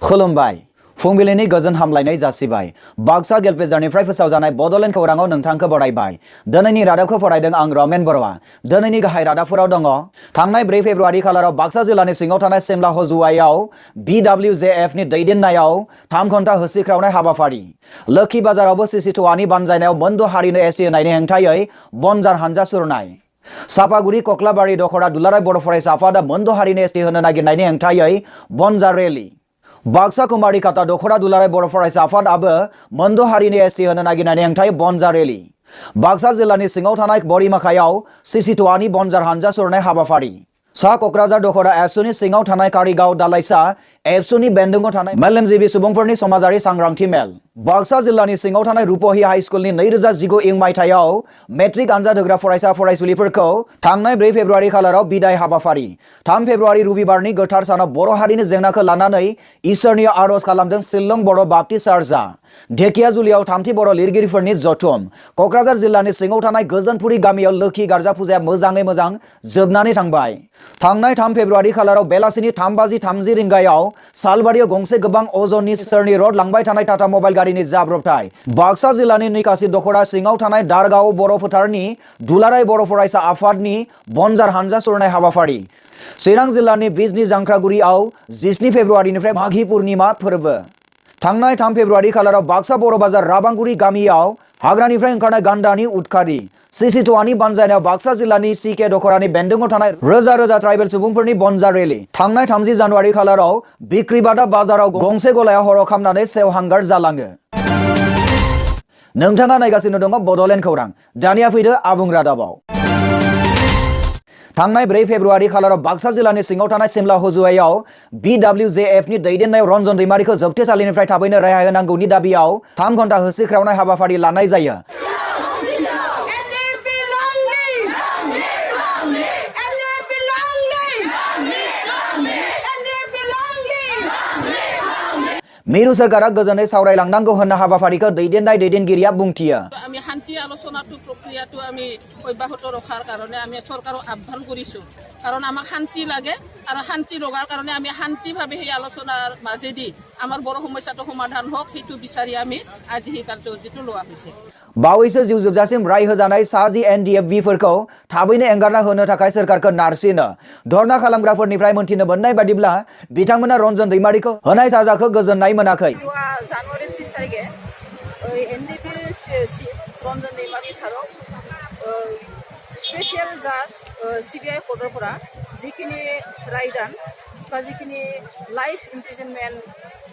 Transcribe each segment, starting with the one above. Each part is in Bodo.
खुलुमबाय फुंबिलिनि गोजोन हामलायनाय जासिबाय बाक्सा गेलपेजारनिफ्राय फोसावजानाय बड'लेण्ड खौराङाव नोंथांखौ बरायबाय दिनैनि रादाबखौ फरायदों आं रमेन बर'आ दिनैनि गाहाय रादाबफोराव दङ थांनाय 4 फेब्रुआरि खालाराव बाक्सा जिल्लानि सिङाव थानाय सिमला हजुवायाव BWJF नि दैदेननायाव 3 घन्टा होसिख्रावनाय हाबाफारि लोखि बाजारावबो सिसिट'वानि बानजायनायाव मोनद' हारिनो एसटि होनायनि हेंथायै बनजार हानजा सुरनाय सापागुरि कक्लाबारि दखरा दुलाराय बर' फरायसा आफादा मोनद' हारिनो एसटि होनो नागिरनायनि हेंथायै बनजार रेलि बाक्सा कुमारी काटा दखरा दुलाराय बर' फरायसा आफादाबो मोनद' हारिनि एसटि होनो नागिरनायनि हेंथायै बनजार रेलि बाक्सा जिल्लानि सिङाव थानाय बरिमाखायाव सिसिट'वानि बनजार हानजा सुरनाय हाबाफारि सा क'क्राझार दखरा एबसुनि सिङाव थानाय कारिगाव दालाइसा एबसुनि बेन्दोंआव थानाय मेलेमजिबि सुबुंफोरनि समाजारि सांग्रांथि मेल बाक्सा जिल्लानि सिङाव थानाय रुपहि हाइ स्कुलनि 2019 इं मायथाइयाव मेट्रिक आनजाद होग्रा फरायसा फरायसुलिफोरखौ थांनाय 4 फेब्रुआरि खालाराव बिदाय हाबाफारि 3 फेब्रुआरि रबिबारनि गोथार सानाव बर' हारिनि जेंनाखौ लानानै इसोरनि आरज खालामदों शिलं बर' बाप्टिस्ट चार्चआ ढेकियाजुलियाव 3थि बर' लिरगिरिफोरनि जथुम क'क्राझार जिल्लानि सिङाव थानाय गोजोनपुरि गामियाव लोखि गार्जा फुजाया मोजाङै मोजां जोबनानै थांबाय थांनाय 3 फेब्रुआरि खालाराव बेलासिनि 3:30 रिंगायाव सालबारियाव गंसे गोबां अजननि सोरनि रड लांबाय थानाय टाटा मबाइल गारिनि जाब्रबथाय बाक्सा जिल्लानि निकासि दखरा सिङाव थानाय दारगाव बर' फोथारनि दुलाराय बर' फरायसा आफादनि बनजार हानजा सुरनाय हाबाफारि चिरां जिल्लानि बिजनि जांख्रागुरियाव 17 फेब्रुआरिनिफ्राय माघी पूर्णिमा फोरबो थांनाय 3 फेब्रुआरि खालाराव बाक्सा बर' बाजार राबांगुरि गामियाव हाग्रानिफ्राय ओंखारनाय गान्दानि उदखारि सिसिट'वानि बानजायनायाव बाक्सा जिल्लानि CK दखरानि बेन्दोंआव थानाय रोजा रोजा ट्राइबेल सुबुंफोरनि बनजार रेलि थांनाय 30 जानुवारि खालाराव बिक्रिबादा बाजाराव गंसे गलायाव हर खामनानै सेवहांगार जालाङो नोंथाङा नायगासिनो दङ बड'लेण्ड खौरां दानिया फैदो आबुं रादाबाव थांनाय 4 फेब्रुआरि खालाराव बाक्सा जिल्लानि सिङाव थानाय सिमला हजुवायाव BWJF नि दैदेननायाव रन्जन दैमारिखौ जोबथेसालिनिफ्राय थाबैनो रेहाय होनांगौनि दाबियाव 3 घन्टा होसिख्रावनाय हाबाफारि लानाय जायो मिरु सरकारा गोजोनै सावरायलांनांगौ होनना हाबाफारिखौ दैदेननाय दैदेनगिरिया बुंथियो আমি শান্তি আলোচনাটো প্ৰক্ৰিয়াটো আমি অব্যাহত ৰখাৰ কাৰণে আমি চৰকাৰক আহ্বান কৰিছো কাৰণ আমাক শান্তি লাগে আৰু শান্তি লগাৰ কাৰণে আমি শান্তিভাৱে এই আলোচনাৰ মাজেদি আমাৰ বড় সমস্যাটো সমাধান হওক সেইটো বিচাৰি আমি আজি এই কাৰ্যসূচীটো লোৱা হৈছে बावैसो जिउ जोबजासिम राय होजानाय सा जि NDFB-फोरखौ थाबैनो एंगारना होनो थाखाय सोरखारखौ नारसिनो धरना खालामग्राफोरनिफ्राय मोनथिनो मोननाय बादिब्ला बिथांमोना रन्जन दैमारिखौ होनाय साजाखौ गोजोननाय मोनाखै জানুৱাৰী 30 तारिखे NDP रन्जन दैमारि सारक स्पेशल जाज CBI कर्टৰ পৰা যিখিনি ৰায়দান বা যিখিনি লাইফ ইমপ্ৰিজনমেন্ট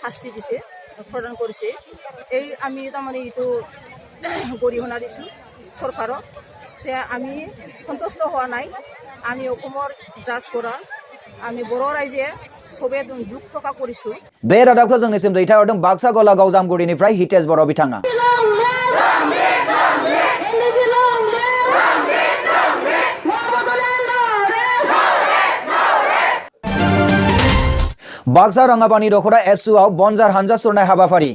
শাস্তি দিছে প্ৰদান কৰিছে এই আমি তাৰমানে এইটো গৰিহণা দিছোঁ চৰকাৰক যে আমি সন্তুষ্ট হোৱা নাই আমি অসমৰ জাজ কৰা আমি বৰ ৰাইজে সবে দুখ প্ৰকাশ কৰিছোঁ बे रादाबखौ जोंनिसिम दैथायहरदों बाक्सा गलागाव जामगुरिनिफ्राय हितेश बर' बिथाङा बाक्सा राङापानि दखरा एबसुआव बनजार हानजा सुरनाय हाबाफारि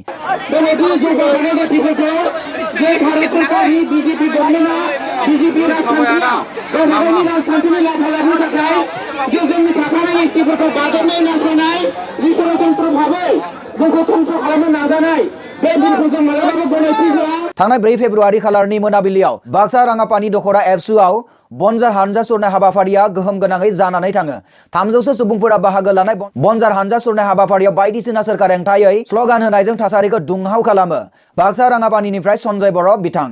थांनाय 4 फेब्रुआरि खालारनि मोनाबिलियाव बाक्सा राङापानि दखरा एबसुआव बनजार हानजा सुरनाय हाबाफारिया गोहोम गोनाङै जानानै थाङो 300 सुबुंफोरा बाहागो लानाय बनजार हानजा सुरनाय हाबाफारियाव बायदिसिना सोरखार हेंथायै स्ल'गान होनायजों थासारिखौ दुंहाव खालामो बाक्सा राङापानिनिफ्राय सन्जय बर' बिथां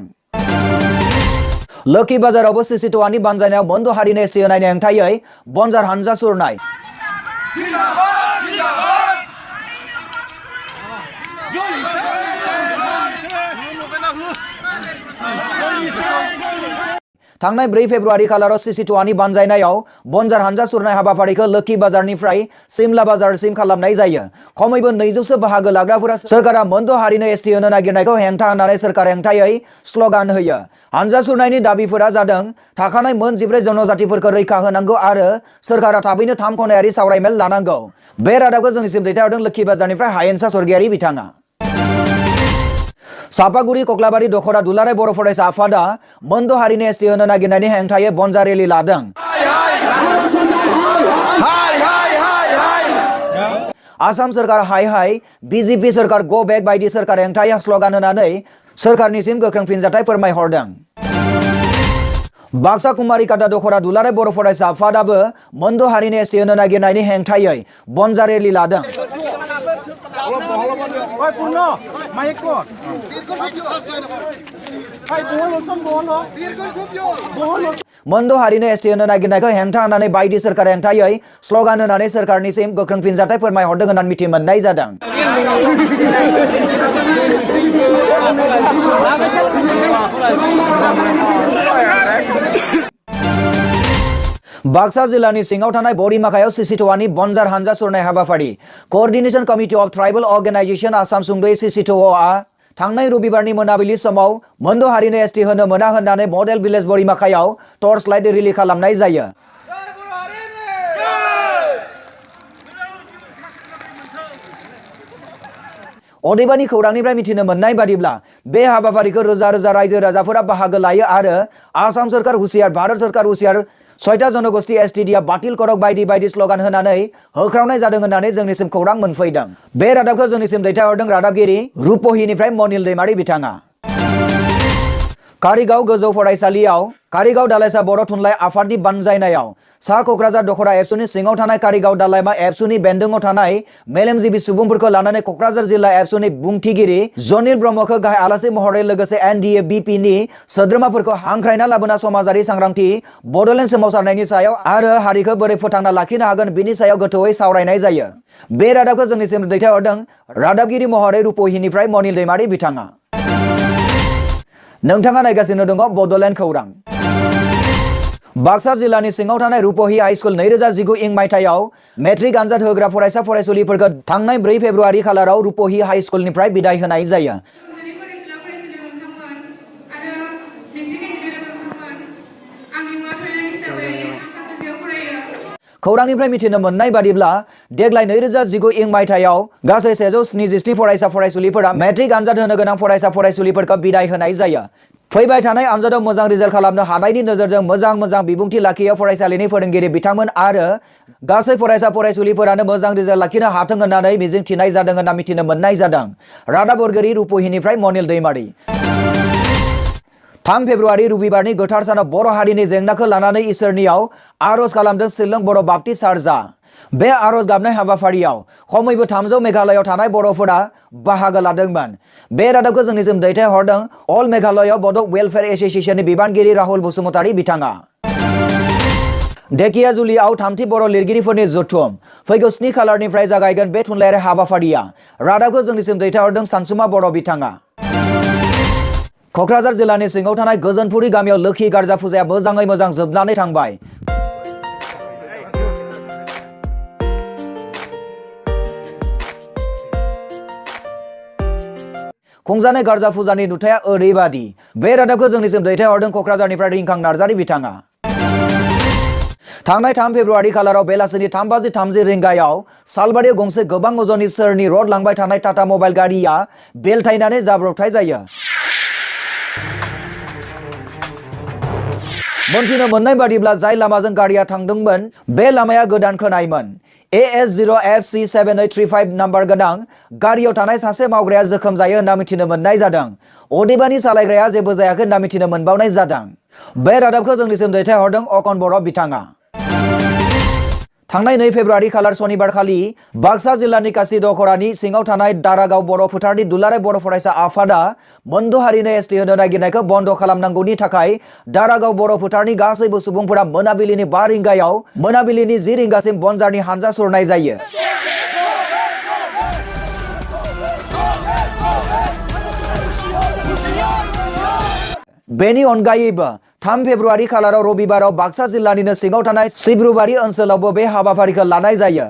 लोखि बाजारावबो सिसिट'वानि बानजायनायाव मोनद' हारिनो एसटि होनायनि हेंथायै बनजार हानजा सुरनाय थांनाय 4 फेब्रुआरि खालाराव सिसिट'वानि बानजायनायाव बनजार हानजा सुरनाय हाबाफारिखौ लोखि बाजारनिफ्राय सिमला बाजारसिम खालामनाय जायो खमैबो 200 बाहागो लाग्राफोरा सोरखारा मोनद' हारिनो एसटि होनो नागिरनायखौ हेंथा होनानै सोरखार हेंथायै स्ल'गान होयो हानजा सुरनायनि दाबिफोरा जादों थाखानाय मोन 14 जनजातिफोरखौ रैखा होनांगौ आरो सोरखारा थाबैनो 3 खनायारि सावरायमेल लानांगौ बे रादाबखौ जोंनिसिम दैथायहरदों लोखि बाजारनिफ्राय हायेनसा स्वर्गियारि बिथाङा सापागुरि कक्लाबारि दखरा दुलाराय बर' फरायसा आफादा मोनद' हारिनि एसटि होनो नागिरनायनि हेंथायै बनजार रेलि लादों आसाम सरकार हाय हाय बीजेपी सरकार गो बेक बायदि सरकार हेंथायै स्लगान होनानै सरकारनिसिम गोख्रों फिनजाथाय फोरमायहरदों। बाक्सा कुमारी काटा दखरा दुलाराय बर' फरायसा आफादाबो मोनद' हारिनि एसटि होनो नागिरनायनि हेंथायै बनजार रेलि लादों। मोनद' हारिनि एसटि होनो नागिरनायखौ हेंथा होनानै बायदि सरकार हेंथायै स्लगान होनानै सरकारनिसिम गोख्रों फिनजाथाय फोरमायहरदों होननानै मिथि मोननाय जादों। बाक्सा जिल्लानि सिङाव थानाय बरिमाखायाव सिसिट'आनि बनजार हानजा सुरनाय हाबाफारि coordination committee of tribal organisation Assam सुंद'यै सिसिट'आ थांनाय रबिबारनि मोनाबिलि समाव मोनद' हारिनि एसटि होनो मोना होननानै मडेल भिलेज बरिमाखायाव टर्च लाइट रिलि खालामनाय जायो। अदेबानि खौरांनिफ्राय मिथिनो मोननाय बादिब्ला बे हाबाफारिखौ रोजा रोजा रायजो राजाफोरा बाहागो लायो आरो आसाम सरकार हुसियार, भारत सरकार हुसियार, 6टा जनगोष्ठी एसटिडिआ बातिल करक बायदि बायदि स्लगान होनानै होख्रावनाय जादों होननानै जोंनिसिम खौरां मोनफैदों। बे रादाबखौ जोंनिसिम दैथायहरदों रादाबगिरि रुपहिनिफ्राय मनिल दैमारी बिथाङा। कारिगाव गोजौ फरायसालियाव कारिगाव दालाइसा बर' थुनलाइ आफादनि बानजायनायाव सा क'क्राझार दखरा एबसुनि सिङाव थानाय कारिगाव दालाइमा एबसुनि बेन्दोङाव थानाय मेलेमजिबि सुबुंफोरखौ लानानै क'क्राझार जिल्ला एबसुनि बुंथिगिरि जनिल ब्रह्मखौ गाहाय आलासि महरै लोगोसे एनडिए बिपिनि सोद्रोमाफोरखौ हांख्रायना लाबोना समाजारि सांग्रांथि बड'लेण्ड सोमावसारनायनि सायाव आरो हारिखौ बोरै फोथांना लाखिनो हागोन बिनि सायाव गोथौयै सावरायनाय जायो। बे रादाबखौ जोंनिसिम दैथायहरदों रादाबगिरि महरै रुपहिनिफ्राय मनिल दैमारी बिथाङा। नोंथाङा नायगासिनो दङ बड'लेण्ड खौरां। बाक्सा जिल्लानि सिङाव थानाय रुपहि हाइस्कुल 2019 इं मायथाइयाव मेट्रिक आनजाद होग्रा फरायसा फरायसुलिफोरखौ थांनाय 4 फेब्रुआरि खालाराव रुपहि हाइस्कुलनिफ्राय बिदाय होनाय जायो। खौरांनिफ्राय मिथिनो मोननाय बादिब्ला देग्लाय 2019 इं मायथाइयाव गासै 177 फरायसा फरायसुलिफोरा मेट्रिक आनजाद होनो गोनां फरायसा फरायसुलिफोरखौ बिदाय होनाय जायो। फैबाय थानाय आनजादाव मोजां रिजाल्ट खालामनो हानायनि नोजोरजों मोजां बिबुंथि लाखियो फरायसालिनि फोरोंगिरि बिथांमोन आरो गासै फरायसा फरायसुलिफोरानो मोजां रिजाल्ट लाखिनो हाथों होननानै मिजिंथिनाय जादों होनना मिथिनो मोननाय जादों। रादाबगिरि रुपहिनिफ्राय मनिल दैमारी। 3 फेब्रुआरि रबिबारनि गोथार सानाव बर' हारिनि जेंनाखौ लानानै इसोरनियाव आरज खालामदों शिलं बर' बाप्टिस्ट चार्चआ। बे आरज गाबनाय हाबाफारियाव खमैबो 300 मेघालयआव थानाय बर'फोरा बाहागो लादोंमोन। बे रादाबखौ जोंनिसिम दैथायहरदों अल मेघालय बड' वेलफेयार एस'सिएशननि बिबानगिरि राहुल बसुमतारी बिथाङा। धेकियाजुलियाव 3थि बर' लिरगिरिफोरनि जथुम फैगौ 7 खालारनिफ्राय जागायगोन बे थुनलाइयारि हाबाफारिया। रादाबखौ जोंनिसिम दैथायहरदों सानसुमा बर' बिथाङा। क'क्राझार जिल्लानि सिङाव थानाय गोजोनपुरि गामियाव लोखि गार्जा फुजाया मोजाङै मोजां जोबनानै थांबाय। खुंजानाय गार्जा फुजानि नुथाया ओरैबादि। बे रादाबखौ जोंनिसिम दैथायहरदों क'क्राझारनिफ्राय रिंखां नार्जारी बिथाङा। थांनाय 3 फेब्रुआरि खालाराव बेलासिनि 3:30 रिंगायाव सालबारियाव गंसे गोबां अजननि सोरनि रड लांबाय थानाय टाटा मबाइल गारिया बेलथायनानै जाब्रबथाय जायो। मोनथिनो मोननाय बादिब्ला जाय लामाजों गारिया थांदोंमोन बे लामाया गोदान खोनायमोन। AS0FC7835 नाम्बार गोनां गारियाव थानाय सासे मावग्राया जोखोम जायो होनना मिथिनो मोननाय जादों। अदेबानि सालायग्राया जेबो जायाखै होनना मिथिनो मोनबावनाय जादों। बे रादाबखौ जोंनिसिम दैथायहरदों अकन बर' बिथाङा। थांनाय 2 फेब्रुआरि खालार सनिबार खालि बाक्सा जिल्लानि कासि दखरानि सिङाव थानाय दारागाव बर' फोथारनि दुलाराय बर' फरायसा आफादा मोनद' हारिनि एसटि होनो नागिरनायखौ बन्द खालामनांगौनि थाखाय दारागाव बर' फोथारनि गासैबो सुबुंफोरा मोनाबिलिनि 5 रिंगायाव मोनाबिलिनि 10 रिंगासिम बनजारनि हानजा सुरनाय जायो। बेनि अनगायैबो 3 फेब्रुआरि खालाराव रबिबाराव बाक्सा जिल्लानिनो सिङाव थानाय सिब्रुबारि ओनसोलावबो बे हाबाफारिखौ लानाय जायो।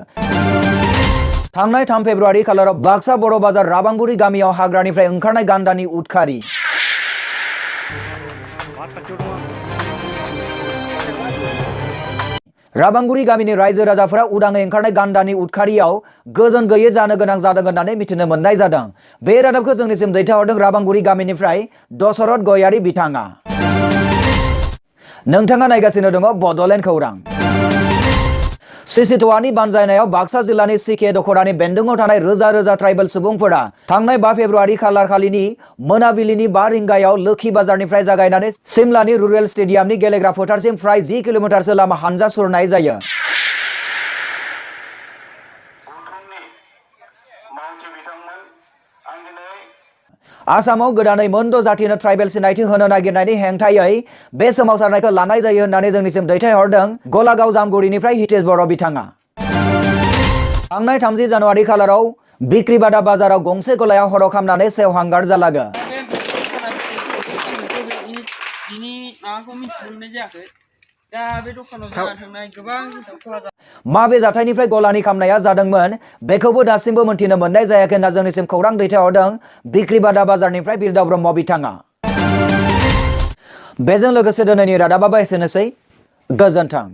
थांनाय 3 फेब्रुआरि खालाराव बाक्सा बर' बाजार राबांगुरि गामियाव हाग्रानिफ्राय ओंखारनाय गान्दानि उदखारि। राबांगुरि गामिनि रायजो राजाफोरा उदाङै ओंखारनाय गान्दानि उदखारियाव गोजोन गैयै जानो गोनां जादों होननानै मिथिनो मोननाय जादों। बे रादाबखौ जोंनिसिम दैथायहरदों राबांगुरि गामिनिफ्राय दशरथ गयारी बिथाङा। नोंथाङा नायगासिनो दङ बड'लेण्ड खौरां। सिसिटवानि बानजायनायाव बाक्सा जिल्लानि सिके दखरानि बेन्दोङाव थानाय रोजा रोजा ट्राइबेल सुबुंफोरा थांनाय 5 फेब्रुआरि खालार खालिनि मोनाबिलिनि 5 रिंगायाव लोखि बाजारनिफ्राय जागायनानै सिमलानि रुरेल स्टेडियामनि गेलेग्रा फोथारसिम फ्राय 10 किल'मिटारसो लामा हानजा सुरनाय जायो। आसामाव गोदानै मोनद' जातिनो ट्राइबेल सिनायथि होनो नागिरनायनि हेंथायै बे सोमावसारनायखौ लानाय जायो होननानै जोंनिसिम दैथायहरदों गलागाव जामगुरिनिफ्राय हितेश बर' बिथाङा। थांनाय 30 जानुवारि खालाराव बिक्रिबादा बाजाराव गंसे गलायाव हर खामनानै सेवहांगार जालाङो। माबे जाथायनिफ्राय गलानि खामनाया जादोंमोन बेखौबो दासिमबो मोनथिनो मोननाय जायाखै होनना जोंनिसिम खौरां दैथायहरदों बिक्रिबादा बाजारनिफ्राय बिरदाव ब्रह्म बिथाङा। बेजों लोगोसे दिनैनि रादाबाबो एसेनोसै। गोजोन्थों।